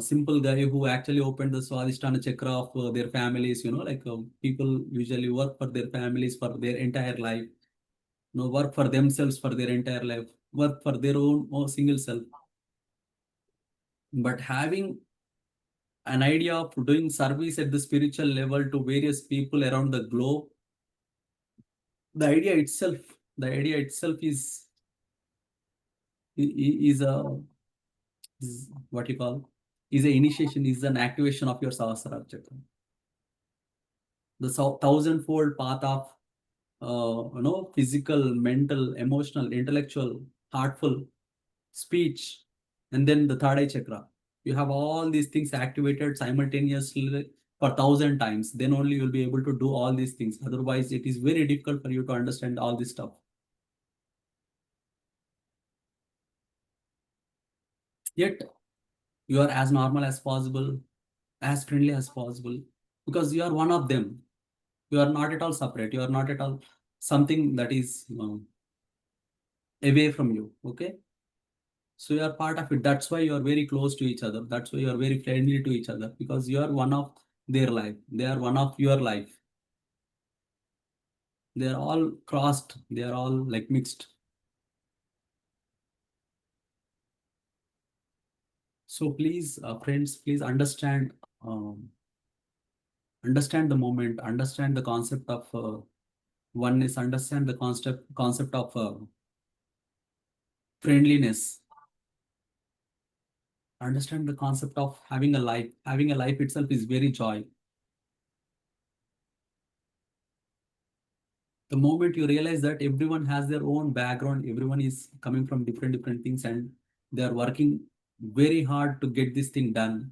simple guy who actually opened the Swadhisthana chakra of their families. Like people usually work for their families for their entire life. Work for themselves for their entire life, work for their own single self. But having an idea of doing service at the spiritual level to various people around the globe, the idea itself is a is what you call is an initiation, is an activation of your Sahasrara chakra. The thousandfold path of physical, mental, emotional, intellectual, heartful, speech, and then the third eye chakra. You have all these things activated simultaneously for 1,000 times. Then only you'll be able to do all these things. Otherwise, it is very difficult for you to understand all this stuff. Yet, you are as normal as possible, as friendly as possible, because you are one of them. You are not at all separate. You are not at all something that is away from you. Okay. So you are part of it. That's why you are very close to each other. That's why you are very friendly to each other, because you are one of their life. They are one of your life. They are all crossed. They are all like mixed. So please, friends, please understand the moment, understand the concept of oneness, understand the concept of friendliness, understand the concept of having a life. Having a life itself is very joy. The moment you realize that everyone has their own background, everyone is coming from different things, and they are working very hard to get this thing done.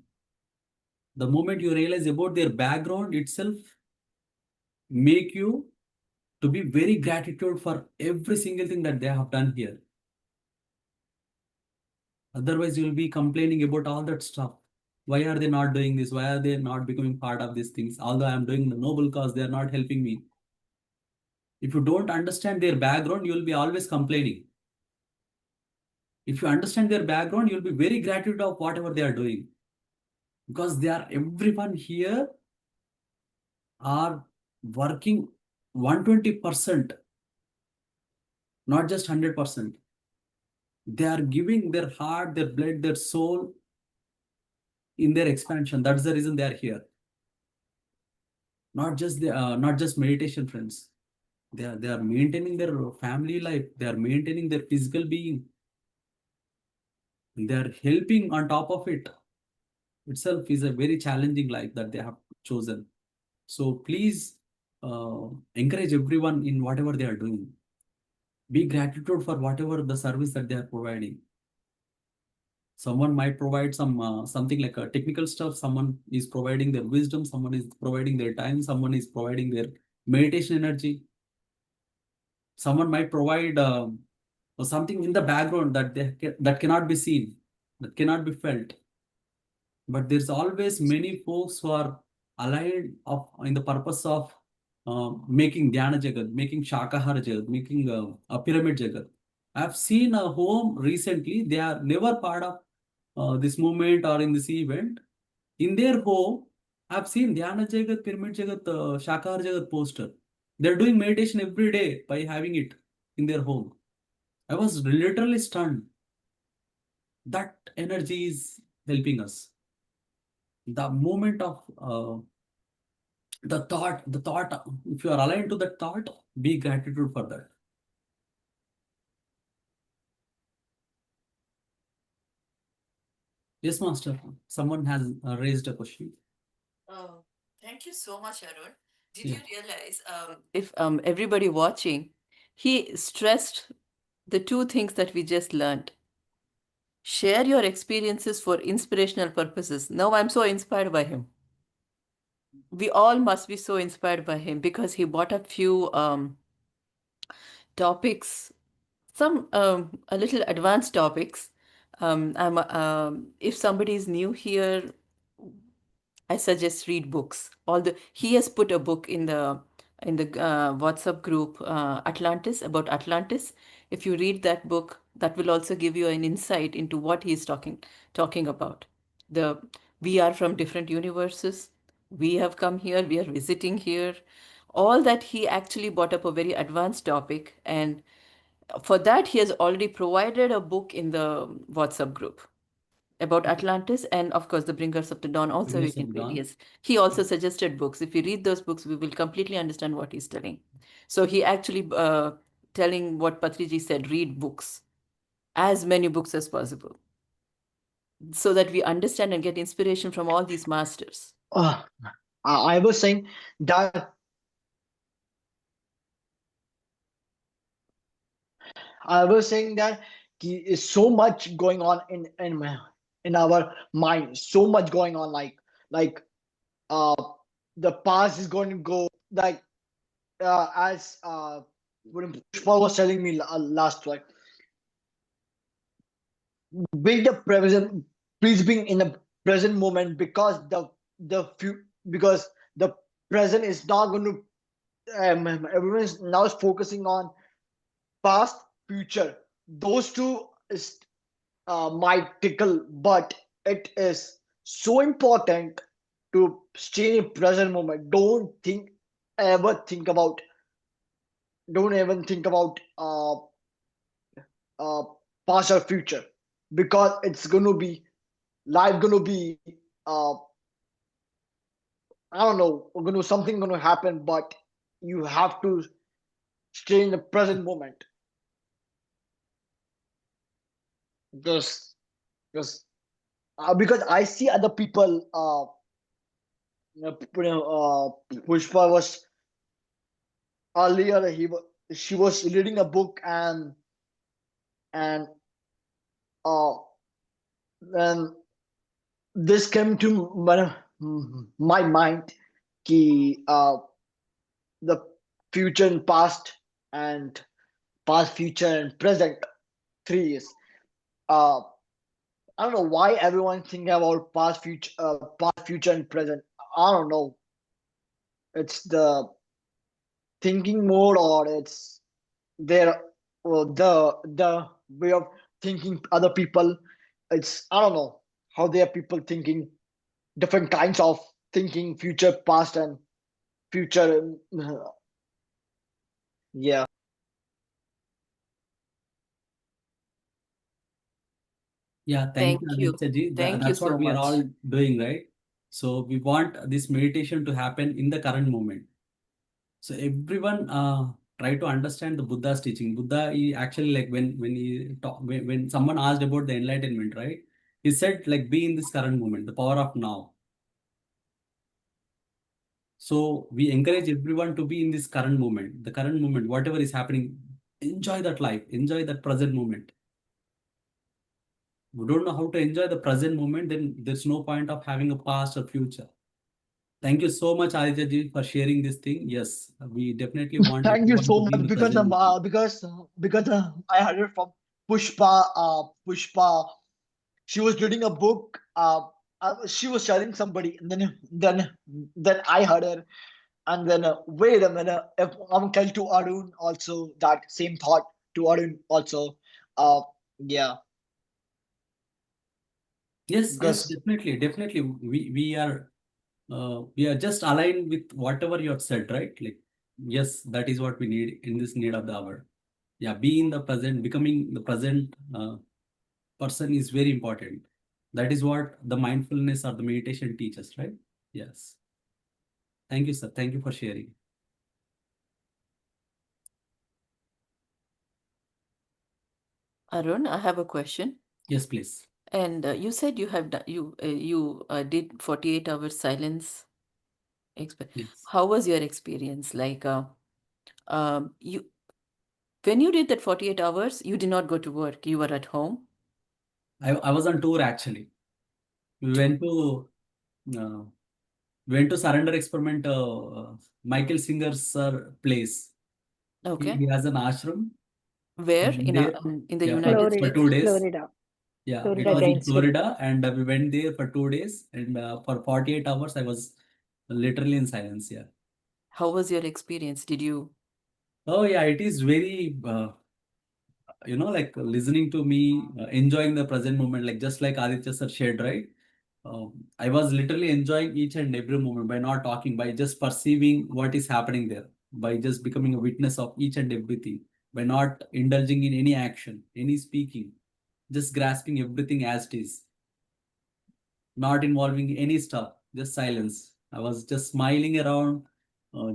The moment you realize about their background itself, make you to be very gratitude for every single thing that they have done here. Otherwise, you will be complaining about all that stuff. Why are they not doing this? Why are they not becoming part of these things? Although I am doing the noble cause, they are not helping me. If you don't understand their background, you will be always complaining. If you understand their background, you'll be very gratitude of whatever they are doing, because everyone here are working 120%, not just 100%. They are giving their heart, their blood, their soul in their expansion. That's the reason they are here. Not just meditation, friends. They are maintaining their family life. They are maintaining their physical being. They are helping on top of it. Itself is a very challenging life that they have chosen. So please encourage everyone in whatever they are doing. Be gratitude for whatever the service that they are providing. Someone might provide something like a technical stuff. Someone is providing their wisdom. Someone is providing their time. Someone is providing their meditation energy. Someone might provide something in the background that cannot be seen, that cannot be felt. But there's always many folks who are aligned in the purpose of making Dhyana Jagat, making Shakahara Jagat, making a pyramid Jagat. I've seen a home recently, they are never part of this movement or in this event. In their home, I've seen Dhyana Jagat, Pyramid Jagat, Shakahara Jagat poster. They're doing meditation every day by having it in their home. I was literally stunned. That energy is helping us. The moment of the thought, if you are aligned to that thought, be gratitude for that. Yes, master. Someone has raised a question. Oh, thank you so much, Arun. Did Yeah. you realize, if everybody watching, he stressed the two things that we just learned. Share your experiences for inspirational purposes. Now I'm so inspired by him. We all must be so inspired by him because he brought up few topics, some a little advanced topics. If somebody is new here, I suggest read books. All the he has put a book in the WhatsApp group Atlantis, about Atlantis. If you read that book, that will also give you an insight into what he is talking about. The We are from different universes. We have come here. We are visiting here. All that he actually brought up a very advanced topic, and for that he has already provided a book in the WhatsApp group about Atlantis, and of course the Bringers of the Dawn also we Fingers can of read. dawn. Yes, he also suggested books. If we read those books, we will completely understand what he's telling. So he actually telling what Patriji said: read books, as many books as possible, so that we understand and get inspiration from all these masters. Uh, I was saying that I was saying that is so much going on in our mind. So much going on, like uh the past is going to go like as when Pushpa was telling me last, like being the present, please being in the present moment, because because the present is not going to everyone is now focusing on past, future. Those two is might tickle, but it is so important to stay in present moment. Ever think about don't even think about uh, past or future, because it's gonna be life gonna be I don't know, gonna something gonna happen, but you have to stay in the present moment, because because because I see other people. Pushpa was earlier. She was reading a book, and uh, and this came to my mind. Ki, the future and past, future and present, three is. Uh, I don't know why everyone thinking about past, future, and present. I don't know. It's the thinking mode, or it's their the way of thinking. Other people, it's I don't know how they are people thinking different kinds of thinking, future, past, and future. Yeah. Yeah, thank you, Thank you. Aditya. Thank you That's what so we are much. all doing, right? So we want this meditation to happen in the current moment. So everyone try to understand the Buddha's teaching. Buddha, he actually, like, when he talk, when someone asked about the enlightenment, right? He said, like, be in this current moment, the power of now. So we encourage everyone to be in this current moment, the current moment, whatever is happening, enjoy that life, enjoy that present moment. We don't know how to enjoy the present moment, then there's no point of having a past or future. Thank you so much, Aditya ji, for sharing this thing. Yes, we definitely want Thank you everyone to so be in much, the because present moment. I heard it from Pushpa. Pushpa, she was reading a book. She was telling somebody, and then I heard her, and then wait a minute. If I'm telling to Arun also that same thought to Arun also. Uh, yeah, Yes, yes, because definitely, definitely. We are just aligned with whatever you have said, right? Like, Yes, that is what we need in this need of the hour. Yeah, be in the present, becoming the present person is very important. That is what the mindfulness or the meditation teaches, right? Yes. Thank you, sir. Thank you for sharing. Arun, I have a question. Yes, please. And you said you have done, you did 48 hours silence. Yes. How was your experience? Like, you when you did that 48 hours, you did not go to work. You were at home. I was on tour actually. We uh, went to Surrender Experiment, Michael Singer's place. Okay. He has an ashram. Where And there, in the yeah, United for Florida, States? 2 days. Florida, Yeah, it Florida was in Gainesville. Florida, and we went there for 2 days, and for 48 hours, I was literally in silence. Yeah. How was your experience? Did you? Oh, yeah, it is very, like listening to me, enjoying the present moment, like just like Aditya sir shared, right? I was literally enjoying each and every moment by not talking, by just perceiving what is happening there, by just becoming a witness of each and everything, by not indulging in any action, any speaking, just grasping everything as it is, not involving any stuff, just silence. I was just smiling around,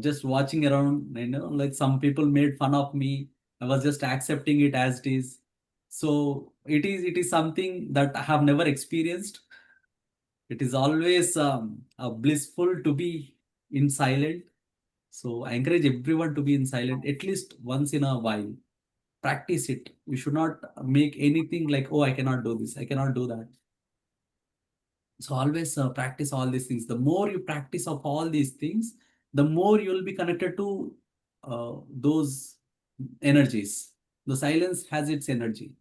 just watching around. Like some people made fun of me. I was just accepting it as it is. So it is something that I have never experienced. It is always blissful to be in silent. So I encourage everyone to be in silent at least once in a while. Practice it. You should not make anything like, oh, I cannot do this, I cannot do that. So always practice all these things. The more you practice of all these things, the more you will be connected to those energies. The silence has its energy.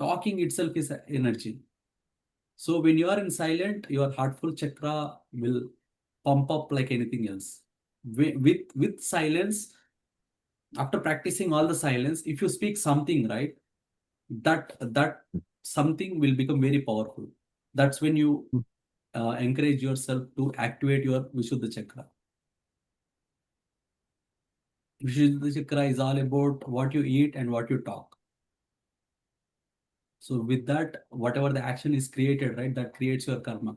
Talking itself is energy. So when you are in silent, your heartful chakra will pump up like anything else. With silence, after practicing all the silence, if you speak something, right, that something will become very powerful. That's when you encourage yourself to activate your Vishuddha Chakra. Vishuddha Chakra is all about what you eat and what you talk. So with that, whatever the action is created, right, that creates your karma.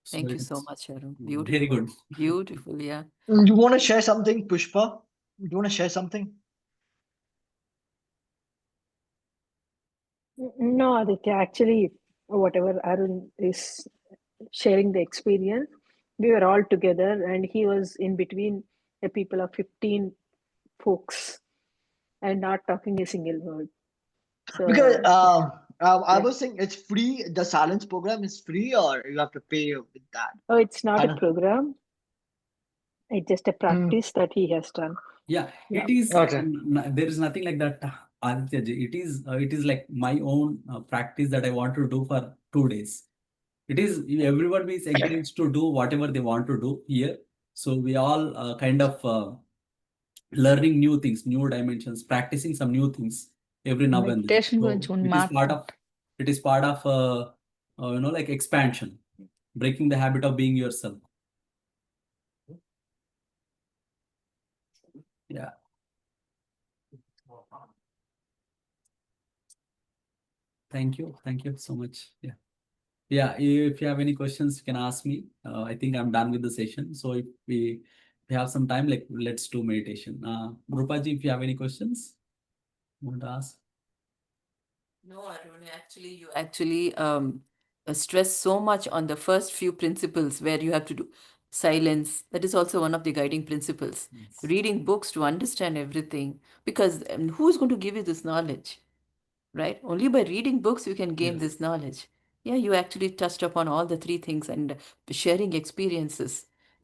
So Thank you so it's much, Arun. very Beautiful. good. Beautiful, yeah. You want to share something, Pushpa? You want to share something? No, Aditya, actually, whatever Arun is sharing the experience, we were all together and he was in between a people of 15 folks and not talking a single word. Because So, I yeah. was saying it's free. The silence program is free, or you have to pay with that. Oh, it's not I a don't. program, it's just a Mm, practice that he has done. Yeah, Yeah. it is. okay. There is nothing like that, Aditya ji. It is like my own practice that I want to do for 2 days. It is everyone is encouraged to do whatever they want to do here. So we all kind of learning new things, new dimensions, practicing some new things every now and then. Meditation గురించి So కొన్ని it is part మాట్లాడు of like expansion, breaking the habit of being yourself. Yeah. Thank you. Thank you so much. Yeah. Yeah. If you have any questions, you can ask me. I think I'm done with the session. So if we have some time, like let's do meditation. Rupaji, if you have any questions, you want to ask? No, Arun, actually, you actually stress so much on the first few principles where you have to do silence. That is also one of the guiding principles. Yes. Reading books to understand everything, because who's going to give you this knowledge, right? Only by reading books you can gain Yes. this knowledge. Yeah, you actually touched upon all the three things and sharing experiences.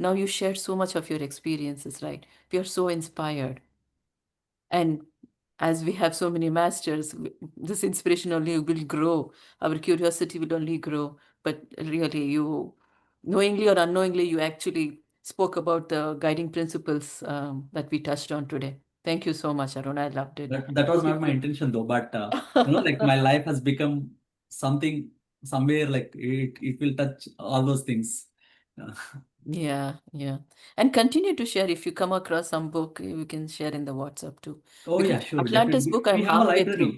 Now you shared so much of your experiences, right? We are so inspired. And as we have so many masters, this inspiration only will grow. Our curiosity will only grow. But really, you, knowingly or unknowingly, you actually spoke about the guiding principles that we touched on today. Thank you so much, Arun. I loved it. That was not my Beautiful. intention though, but like my life has become something somewhere like it will touch all those things. Yeah, yeah. And continue to share. If you come across some book, you can share in the WhatsApp too. Oh yeah, Because sure, Atlantis definitely. book, We I'm have a halfway through.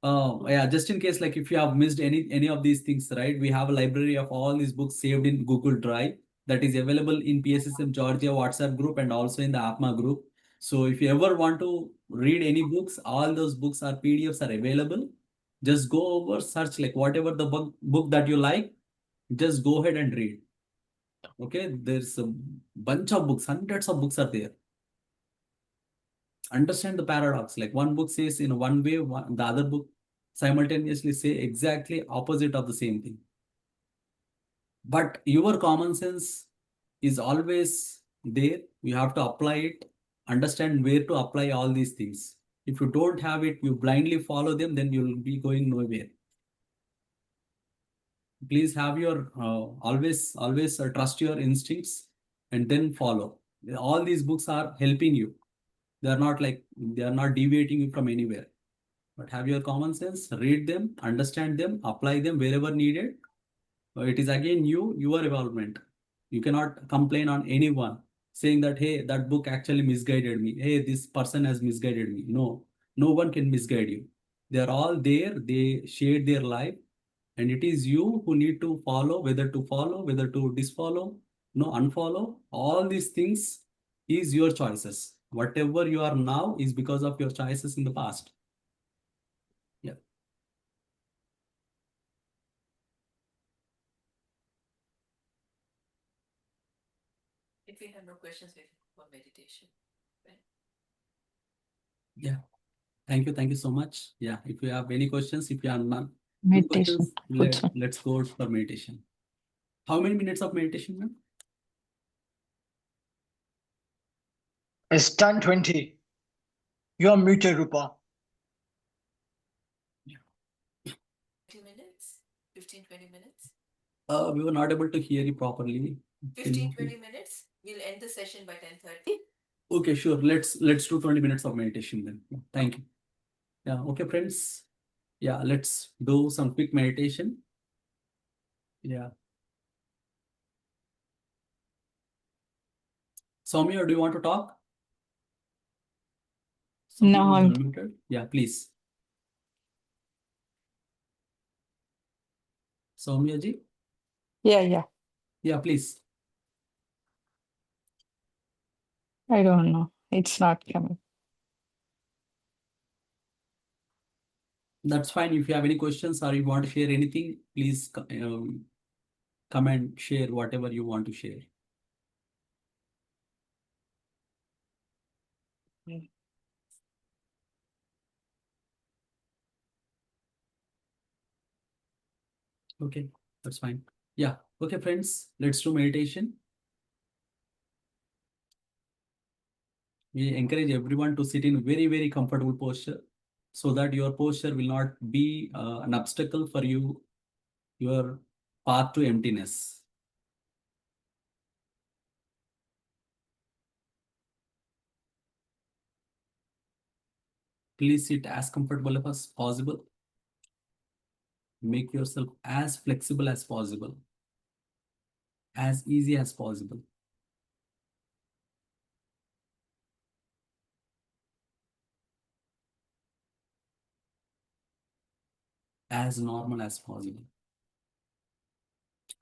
library. Yeah, just in case, like if you have missed any of these things, right? We have a library of all these books saved in Google Drive that is available in PSSM Georgia WhatsApp group and also in the APMA group. So if you ever want to read any books, all those books are PDFs are available. Just go over, search like whatever the book that you like, just go ahead and read. Okay, there's a bunch of books, hundreds of books are there. Understand the paradox. Like one book says in one way, the other book simultaneously say exactly opposite of the same thing. But your common sense is always there. You have to apply it, understand where to apply all these things. If you don't have it, you blindly follow them, then you'll be going nowhere. Please have your always trust your instincts and then follow. All these books are helping you. They are not deviating you from anywhere. But have your common sense, read them, understand them, apply them wherever needed. It is again your involvement. You cannot complain on anyone saying that, hey, that book actually misguided me. Hey, this person has misguided me. No, no one can misguide you. They are all there. They shared their life. And it is you who need to follow, whether to disfollow, no, unfollow. All these things is your choices. Whatever you are now is because of your choices in the past. Yeah. If we have no questions, we can go for meditation. Right? Yeah. Thank you. Thank you so much. Yeah. If you have any questions, if you have none, no Meditation. questions, Good one. let's go for meditation. How many minutes of meditation, ma'am? It's 10:20. You are muted, Rupa. 20 minutes? 15, 20 minutes? We were not able to hear you properly. 15, 20 minutes? We'll end the session by 10:30. Okay, sure. Let's do 20 minutes of meditation then. Yeah, thank you. Yeah. Okay, friends. Yeah, let's do some quick meditation. Yeah. Soumya, do you want to talk? Soumya No, is I'm unmuted. Yeah, please. Soumya ji. yeah. Yeah, please. I don't know. It's not coming. That's fine. If you have any questions or you want to share anything, please come and share whatever you want to share. Okay, that's fine. Yeah. Okay, friends, let's do meditation. We encourage everyone to sit in very, very comfortable posture so that your posture will not be an obstacle for you, your path to emptiness. Please sit as comfortable as possible. Make yourself as flexible as possible, as easy as possible, as normal as possible.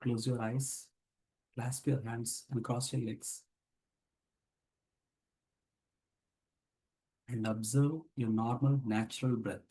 Close your eyes, clasp your hands, and cross your legs. And observe your normal, natural breath.